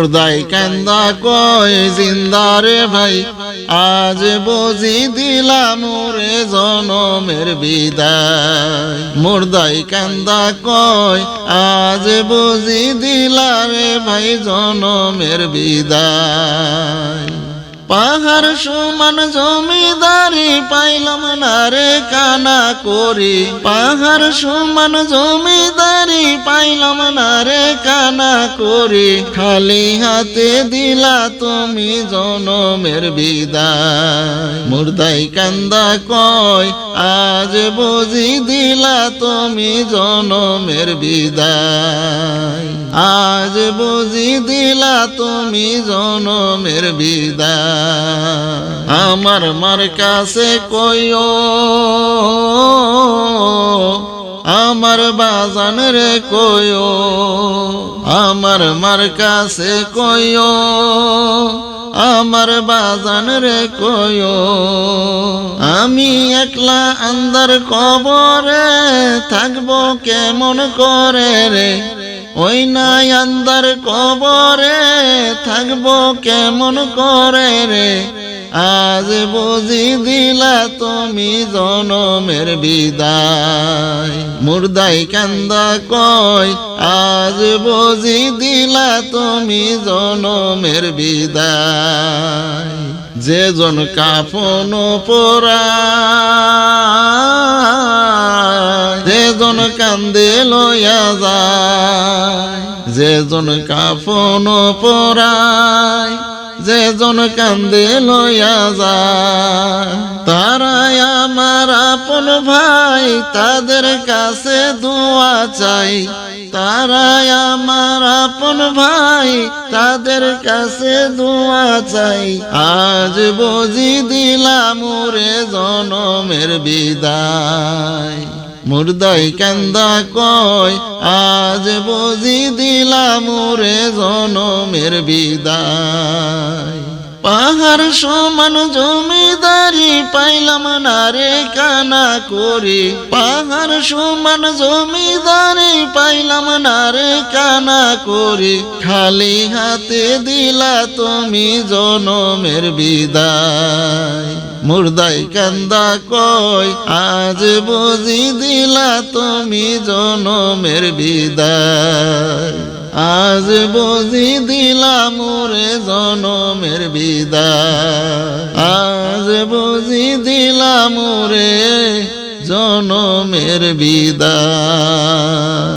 মুর্দাই কান্দা কয় জিন্দারে ভাই আজ বুঝি দিলাম রে জনমের বিদায়। মুর্দাই কান্দা কয় আজ বুঝি দিলা রে ভাই জনমের বিদায়। পাহাড় সমান জমিদারি পাইলাম না রে কানা করি, পাহাড় সমান জমিদারি পাইলাম না রে কানা করি, খালি হাতে দিলা তুমি জনমের বিদায়। মুর্দাই কান্দা কয় আজ বুঝি দিলা তুমি জনমের বিদায়, আজ বুঝি দিলা তুমি জনমের বিদায়। আমার মার কাছে কইও আমার বাজান রে কইও, আমার মার কাছে কইও আমার বাজান রে কইও, আমি একলা আন্দার কবরে থাকবো কেমন করে রে, ওই নাই আন্দার কবরে থাকবো কেমন করে রে, আজ বুঝি দিলা তুমি জনমের বিদায়। মুর্দাই কান্দা কয় আজ বুঝি দিলা তুমি জনমের বিদায়। যে জন কাফন পোড়ায়, যে জন কান্দে লইয়া যায়, যে জন কাফন পোড়ায়, যে জন কান্দে লইয়া যায়, তারাই আমার আপন ভাই তাদের কাছে দোয়া চাই, তারাই আমার আপন ভাই তাদের কাছে দোয়া চাই, আজ বুঝি দিলাম রে জনমের বিদায়। মুর্দাই কান্দা কয় আজ বুঝি দিলাম রে জনমের বিদায়। পাহাড় সমান জমিদারি পাইলাম না রে কানা করি, পাহাড় সমান জমিদারি পাইলাম না রে কানা করি, খালি হাতে দিলা তুমি জনমের বিদায়। মুর্দাই কান্দা কয় আজ বুঝি দিলা তুমি জনমের বিদায়, আজ বুঝি দিলাম রে জনমের বিদায়, আজ বুঝি দিলাম রে জনমের বিদায়।